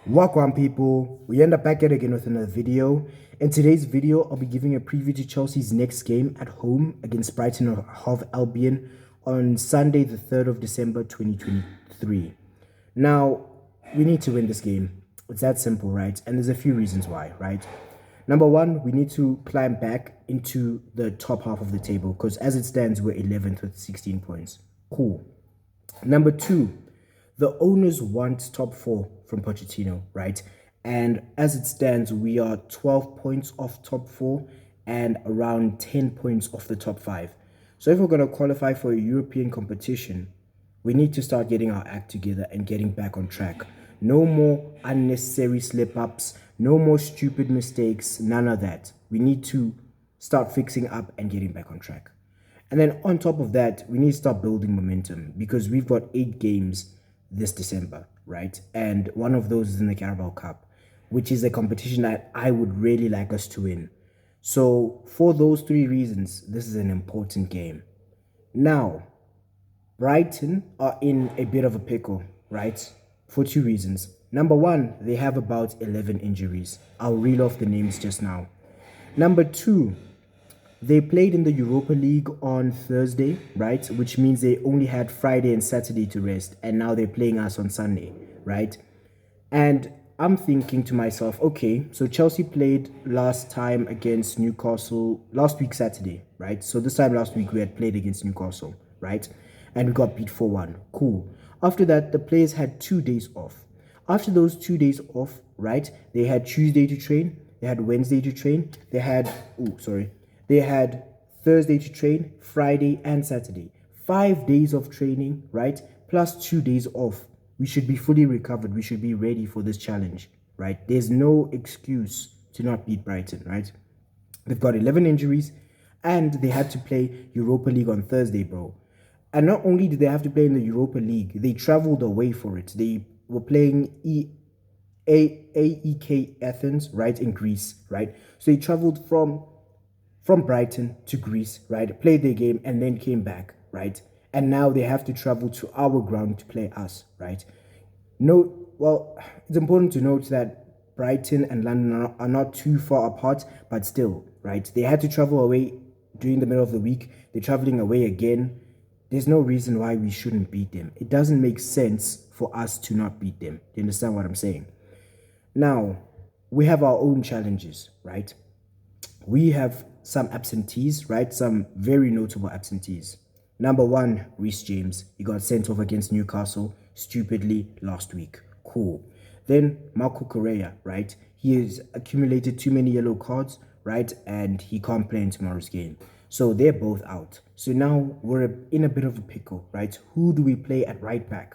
Welcome people, we end up back yet again with another video. In today's video, I'll be giving a preview to Chelsea's next game at home against Brighton and Hove Albion on Sunday the 3rd of December 2023. Now, we need to win this game. It's that simple, right? And there's a few reasons why, right? Number one, we need to climb back into the top half of the table because as it stands, we're 11th with 16 points. Cool. Number two, the owners want top four from Pochettino, right? And as it stands, we are 12 points off top four and around 10 points off the top five. So if we're going to qualify for a European competition, we need to start getting our act together and getting back on track. No more unnecessary slip-ups, no more stupid mistakes, none of that. We need to start fixing up and getting back on track. And then on top of that, we need to start building momentum because we've got 8 games this December, right? And one of those is in the Carabao Cup, which is a competition that I would really like us to win. So for those 3 reasons, this is an important game. Now, Brighton are in a bit of a pickle, right? For 2 reasons. Number one, they have about 11 injuries. I'll reel off the names just now. Number two, they played in the Europa League on Thursday, right? Which means they only had Friday and Saturday to rest, and now they're playing us on Sunday, right? And I'm thinking to myself, okay, so Chelsea played last time against Newcastle last week Saturday, right? So this time last week we had played against Newcastle, right? And we got beat 4-1. Cool. After that, the players had 2 days off. After those 2 days off, right, they had Tuesday to train, they had Wednesday to train, they had Thursday to train, Friday and Saturday. 5 days of training, right? Plus 2 days off. We should be fully recovered. We should be ready for this challenge, right? There's no excuse to not beat Brighton, right? They've got 11 injuries and they had to play Europa League on Thursday, bro. And not only did they have to play in the Europa League, they traveled away for it. They were playing AEK Athens, right, in Greece, right? So they traveled from Brighton to Greece, right? Played their game and then came back, right? And now they have to travel to our ground to play us, right? It's important to note that Brighton and London are not too far apart, but still, right? They had to travel away during the middle of the week. They're traveling away again. There's no reason why we shouldn't beat them. It doesn't make sense for us to not beat them. Do you understand what I'm saying? Now, we have our own challenges, right? We have some absentees, right? Some very notable absentees. Number one, Reece James. He got sent off against Newcastle stupidly last week. Cool. Then Marco Correa, right? He has accumulated too many yellow cards, right? And he can't play in tomorrow's game. So they're both out. So now we're in a bit of a pickle, right? Who do we play at right back?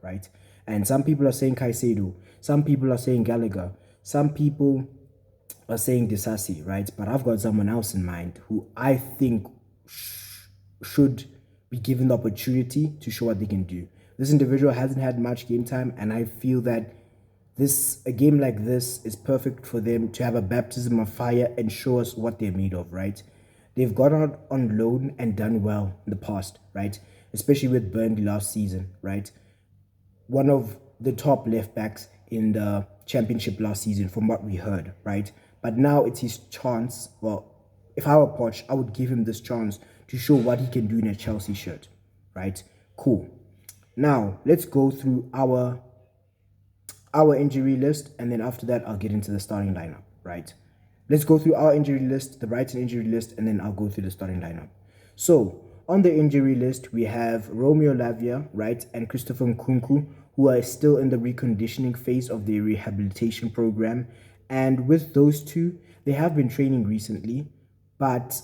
Right? And some people are saying Caicedo. Some people are saying Gallagher. Some people are saying Disasi, right? But I've got someone else in mind who I think should be given the opportunity to show what they can do. This individual hasn't had much game time, and I feel that a game like this is perfect for them to have a baptism of fire and show us what they're made of, right? They've gone out on loan and done well in the past, right? Especially with Burnley last season, right? One of the top left backs in the championship last season from what we heard, right? But now it's his chance. Well, if I were Poch, I would give him this chance to show what he can do in a Chelsea shirt, right? Cool. Now, let's go through our injury list, and then after that, I'll get into the starting lineup, right? Let's go through our injury list, the Brighton injury list, and then I'll go through the starting lineup. So, on the injury list, we have Romeo Lavia, right, and Christopher Nkunku, who are still in the reconditioning phase of their rehabilitation program. And with those two, they have been training recently, but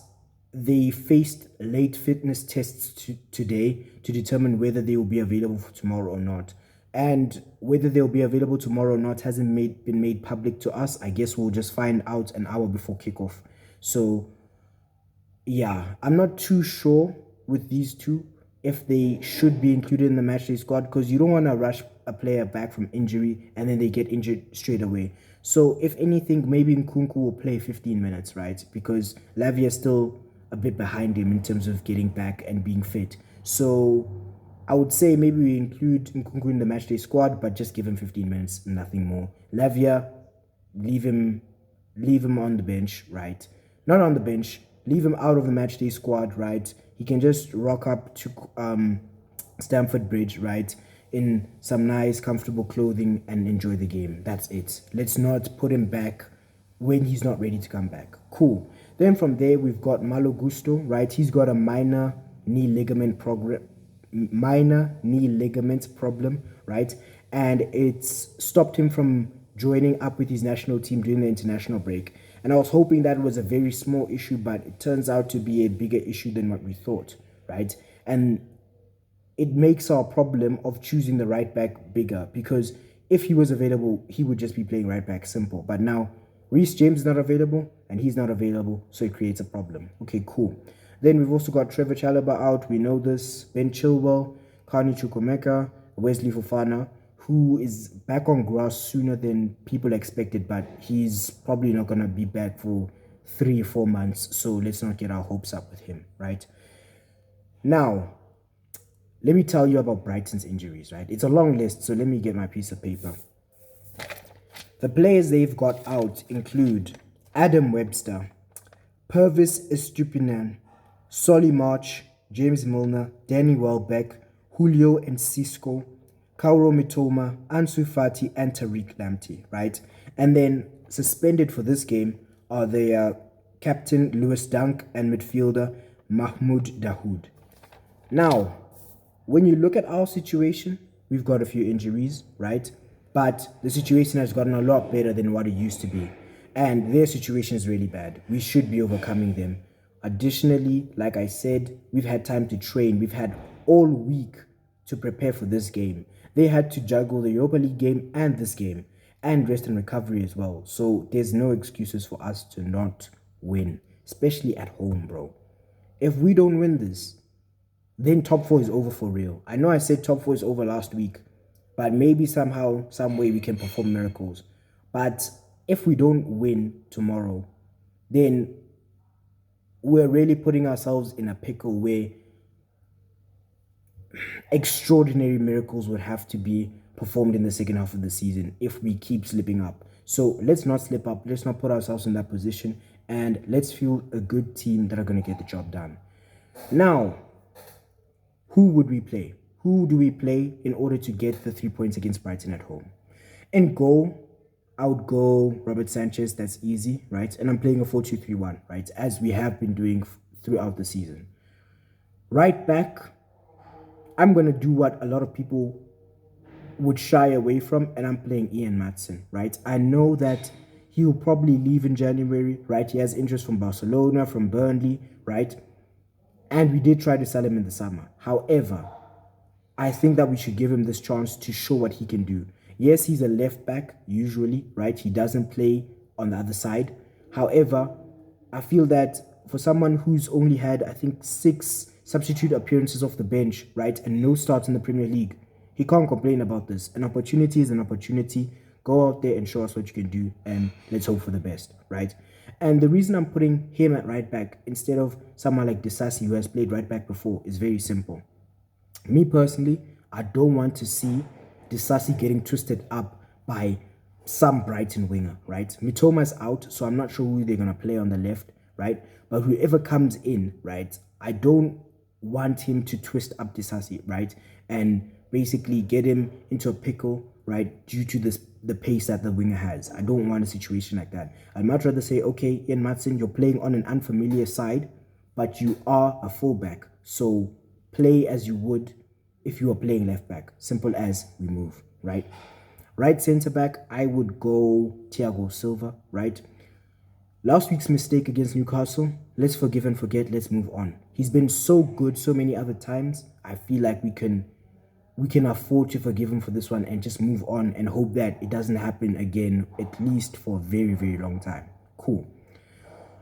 they faced late fitness tests today to determine whether they will be available for tomorrow or not. And whether they'll be available tomorrow or not hasn't been made public to us. I guess we'll just find out an hour before kickoff. So, yeah, I'm not too sure with these two if they should be included in the matchday squad because you don't want to rush a player back from injury and then they get injured straight away. So, if anything, maybe Nkunku will play 15 minutes, right? Because Lavia is still a bit behind him in terms of getting back and being fit. So, I would say maybe we include Nkunku in the matchday squad, but just give him 15 minutes, nothing more. Lavia, leave him on the bench, right? Not on the bench, leave him out of the matchday squad, right? He can just rock up to Stamford Bridge, right, in some nice, comfortable clothing and enjoy the game. That's it. Let's not put him back when he's not ready to come back. Cool. Then from there, we've got Malo Gusto, right? He's got a minor knee ligament problem, right? And it's stopped him from joining up with his national team during the international break. And I was hoping that was a very small issue, but it turns out to be a bigger issue than what we thought, right? And it makes our problem of choosing the right back bigger, because if he was available, he would just be playing right back, simple. But now Reece James is not available and he's not available, so it creates a problem. Okay, cool. Then we've also got Trevor Chalobah out. We know this. Ben Chilwell, Carney Chukwuemeka, Wesley Fofana, who is back on grass sooner than people expected, but he's probably not going to be back for 3 or 4 months, so let's not get our hopes up with him, right? Now, let me tell you about Brighton's injuries, right? It's a long list, so let me get my piece of paper. The players they've got out include Adam Webster, Purvis Estupinan, Solly March, James Milner, Danny Welbeck, Julio Enciso, Kauro Mitoma, Ansu Fati, and Tariq Lamptey, right? And then suspended for this game are the captain Lewis Dunk and midfielder Mahmoud Dahoud. Now, when you look at our situation, we've got a few injuries, right? But the situation has gotten a lot better than what it used to be. And their situation is really bad. We should be overcoming them. Additionally, like I said, we've had time to train. We've had all week to prepare for this game. They had to juggle the Europa League game and this game, and rest and recovery as well. So there's no excuses for us to not win, especially at home, bro. If we don't win this, then top 4 is over for real. I know I said top 4 is over last week, but maybe somehow, some way we can perform miracles. But if we don't win tomorrow, then we're really putting ourselves in a pickle where extraordinary miracles would have to be performed in the second half of the season if we keep slipping up. So let's not slip up. Let's not put ourselves in that position, and let's field a good team that are going to get the job done. Now, who would we play? Who do we play in order to get the 3 points against Brighton at home? In goal, I would go Robert Sanchez. That's easy, right? And I'm playing a 4-2-3-1, right? As we have been doing throughout the season. Right back, I'm going to do what a lot of people would shy away from, and I'm playing Ian Maatsen, right? I know that he'll probably leave in January, right? He has interest from Barcelona, from Burnley, right? And we did try to sell him in the summer. However, I think that we should give him this chance to show what he can do. Yes, he's a left back, usually, right? He doesn't play on the other side. However, I feel that for someone who's only had, I think, 6 substitute appearances off the bench, right, and no starts in the Premier League, he can't complain about this. An opportunity is an opportunity. Go out there and show us what you can do, and let's hope for the best, right? And the reason I'm putting him at right back instead of someone like Disasi, who has played right back before, is very simple. Me personally, I don't want to see Disasi getting twisted up by some Brighton winger, right? Mitoma's out, so I'm not sure who they're going to play on the left, right? But whoever comes in, right, I don't want him to twist up Disasi, right? And basically get him into a pickle, right, due to the pace that the winger has. I don't want a situation like that. I'd much rather say, okay, Ian Maatsen, you're playing on an unfamiliar side, but you are a fullback, so play as you would if you were playing left back. Simple as we move, right? Right centre back, I would go Thiago Silva, right? Last week's mistake against Newcastle, let's forgive and forget, let's move on. He's been so good so many other times. I feel like we can afford to forgive him for this one and just move on and hope that it doesn't happen again, at least for a very, very long time. Cool.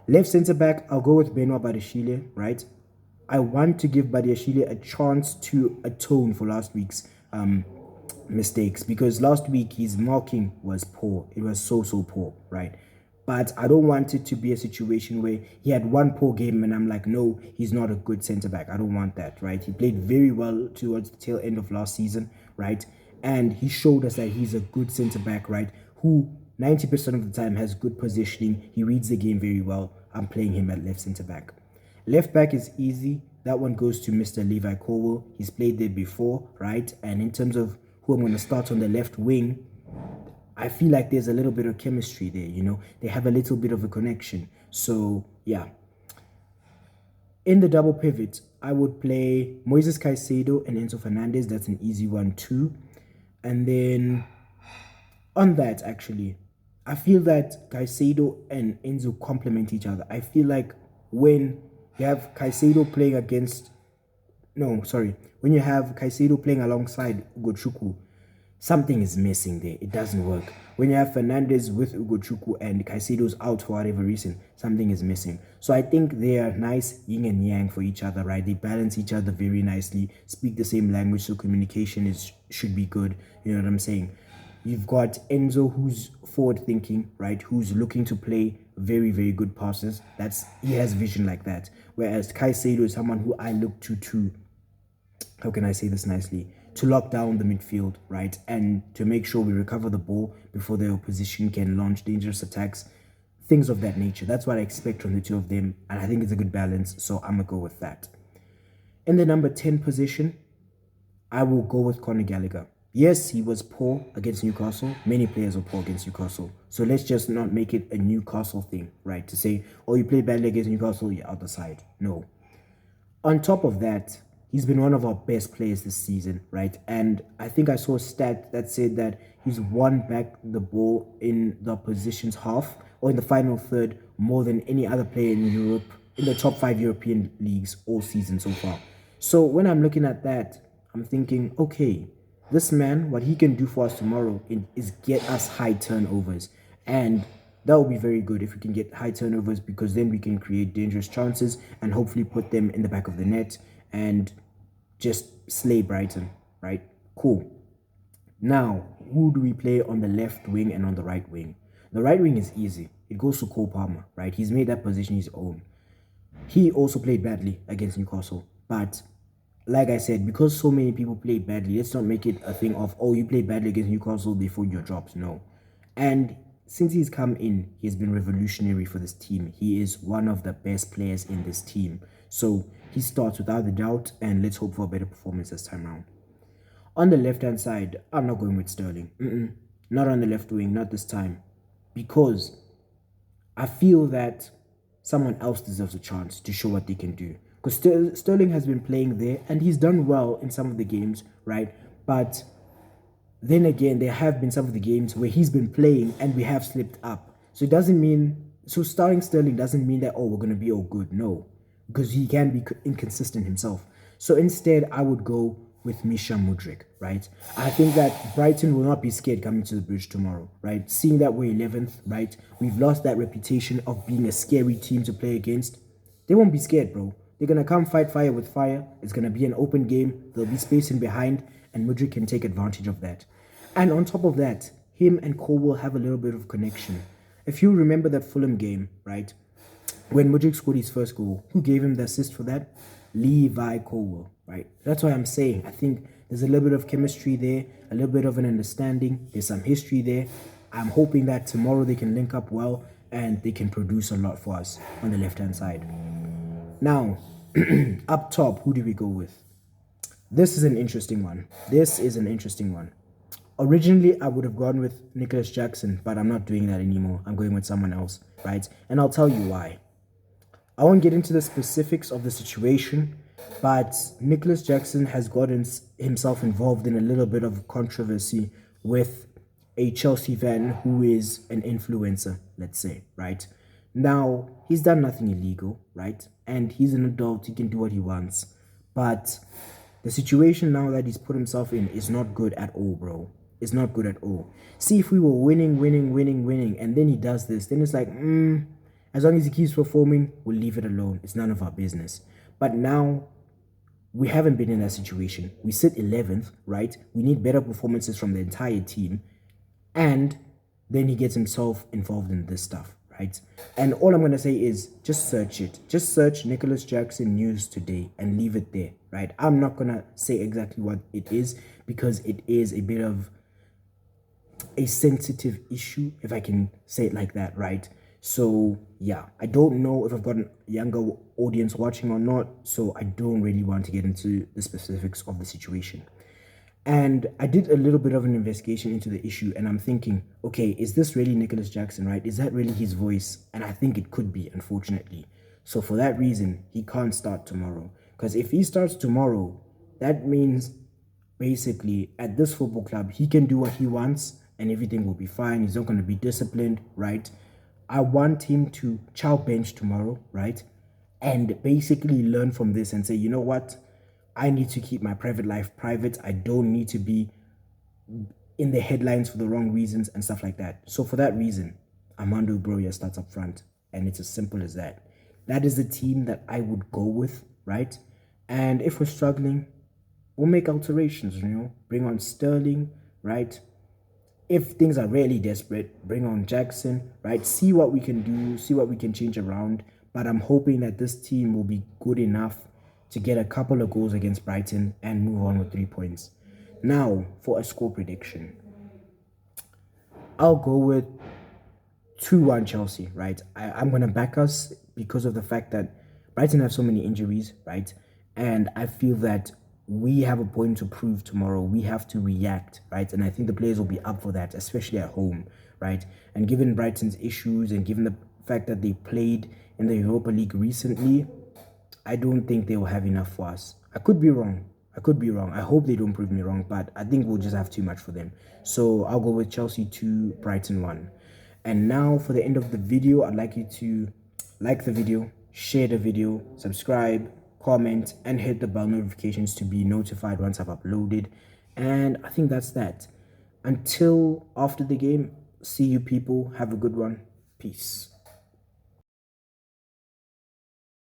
Left centre back, I'll go with Benoit Badiashile, right? I want to give Badiashile a chance to atone for last week's mistakes, because last week his marking was poor. It was so poor, right? But I don't want it to be a situation where he had one poor game and I'm like, no, he's not a good centre-back. I don't want that, right? He played very well towards the tail end of last season, right? And he showed us that he's a good centre-back, right? Who 90% of the time has good positioning. He reads the game very well. I'm playing him at left centre-back. Left back is easy. That one goes to Mr. Levi Colwill. He's played there before, right? And in terms of who I'm going to start on the left wing, I feel like there's a little bit of chemistry there, you know. They have a little bit of a connection. So, yeah. In the double pivot, I would play Moises Caicedo and Enzo Fernandez. That's an easy one too. And then on that, actually, I feel that Caicedo and Enzo complement each other. I feel like when you have Caicedo playing against... No, sorry. When you have Caicedo playing alongside Ugochukwu, something is missing there. It doesn't work. When you have Fernandez with Ugochukwu and Caicedo's out for whatever reason, something is missing. So I think they are nice yin and yang for each other, right? They balance each other very nicely, speak the same language, so communication should be good. You know what I'm saying? You've got Enzo, who's forward-thinking, right? Who's looking to play very, very good passes. He has vision like that. Whereas Caicedo is someone who I look to, how can I say this nicely? To lock down the midfield, right? And to make sure we recover the ball before the opposition can launch dangerous attacks, things of that nature. That's what I expect from the two of them, and I think it's a good balance, so I'm going to go with that. In the number 10 position, I will go with Conor Gallagher. Yes, he was poor against Newcastle. Many players were poor against Newcastle. So let's just not make it a Newcastle thing, right? To say, oh, you played badly against Newcastle, you're out the side. No. On top of that, he's been one of our best players this season, right? And I think I saw a stat that said that he's won back the ball in the opposition's half or in the final third more than any other player in Europe, in the top 5 European leagues all season so far. So when I'm looking at that, I'm thinking, okay, this man, what he can do for us tomorrow is get us high turnovers. And that will be very good if we can get high turnovers, because then we can create dangerous chances and hopefully put them in the back of the net and just slay Brighton, right? Cool. Now, who do we play on the left wing and on the right wing? The right wing is easy. It goes to Cole Palmer, right? He's made that position his own. He also played badly against Newcastle. But like I said, because so many people played badly, let's not make it a thing of, oh, you played badly against Newcastle, therefore your drops. No. And since he's come in, he has been revolutionary for this team. He is one of the best players in this team. So he starts without a doubt, and let's hope for a better performance this time around. On the left-hand side, I'm not going with Sterling. Not on the left wing, not this time. Because I feel that someone else deserves a chance to show what they can do. Because Sterling has been playing there, and he's done well in some of the games, right? But then again, there have been some of the games where he's been playing and we have slipped up. So it doesn't mean... So starting Sterling doesn't mean that, oh, we're going to be all good. No. Because he can be inconsistent himself. So instead, I would go with Misha Mudryk, right? I think that Brighton will not be scared coming to the bridge tomorrow, right? Seeing that we're 11th, right? We've lost that reputation of being a scary team to play against. They won't be scared, bro. They're going to come fight fire with fire. It's going to be an open game. There'll be space in behind, and Mudryk can take advantage of that. And on top of that, him and Cole will have a little bit of connection. If you remember that Fulham game, right? When Mudryk scored his first goal, who gave him the assist for that? Levi Colwill, right? That's what I'm saying. I think there's a little bit of chemistry there, a little bit of an understanding. There's some history there. I'm hoping that tomorrow they can link up well and they can produce a lot for us on the left-hand side. Now, up top, who do we go with? This is an interesting one. Originally, I would have gone with Nicholas Jackson, but I'm not doing that anymore. I'm going with someone else, right? And I'll tell you why. I won't get into the specifics of the situation, but Nicholas Jackson has gotten himself involved in a little bit of controversy with a Chelsea fan who is an influencer, let's say, right? Now, he's done nothing illegal, right? And he's an adult, he can do what he wants. But the situation now that he's put himself in is not good at all, bro. It's not good at all. See, if we were winning, and then he does this, then it's like, as long as he keeps performing, we'll leave it alone. It's none of our business. But now, we haven't been in that situation. We sit 11th, right? We need better performances from the entire team. And then he gets himself involved in this stuff, right? right? And all I'm going to say is just search it. Just search Nicholas Jackson news today and leave it there, right? I'm not going to say exactly what it is because it is a bit of a sensitive issue, if I can say it like that, right? So yeah, I don't know if I've got a younger audience watching or not, so I don't really want to get into the specifics of the situation. And I did a little bit of an investigation into the issue, and I'm thinking, okay, is this really Nicholas Jackson, right? Is that really his voice? And I think it could be, unfortunately. So for that reason, he can't start tomorrow. Because if he starts tomorrow, that means basically at this football club, he can do what he wants and everything will be fine. He's not going to be disciplined, right? I want him to chow bench tomorrow, right? And basically learn from this and say, you know what? I need to keep my private life private. I don't need to be in the headlines for the wrong reasons and stuff like that. So for that reason, Armando Broja starts up front. And it's as simple as that. That is the team that I would go with, right? And if we're struggling, we'll make alterations, bring on Sterling, right? If things are really desperate, bring on Jackson, right? See what we can do, see what we can change around. But I'm hoping that this team will be good enough to get a couple of goals against Brighton and move on with 3 points. Now, for a score prediction, I'll go with 2-1 Chelsea, right? I'm going to back us because of the fact that Brighton have so many injuries, right? And I feel that we have a point to prove tomorrow. We have to react, right? And I think the players will be up for that, especially at home, right? And given Brighton's issues and given the fact that they played in the Europa League recently, I don't think they will have enough for us. I could be wrong. I hope they don't prove me wrong, but I think we'll just have too much for them. So I'll go with Chelsea 2, Brighton 1. And now for the end of the video, I'd like you to like the video, share the video, subscribe, comment, and hit the bell notifications to be notified once I've uploaded. And I think that's that. Until after the game, see you people. Have a good one. Peace.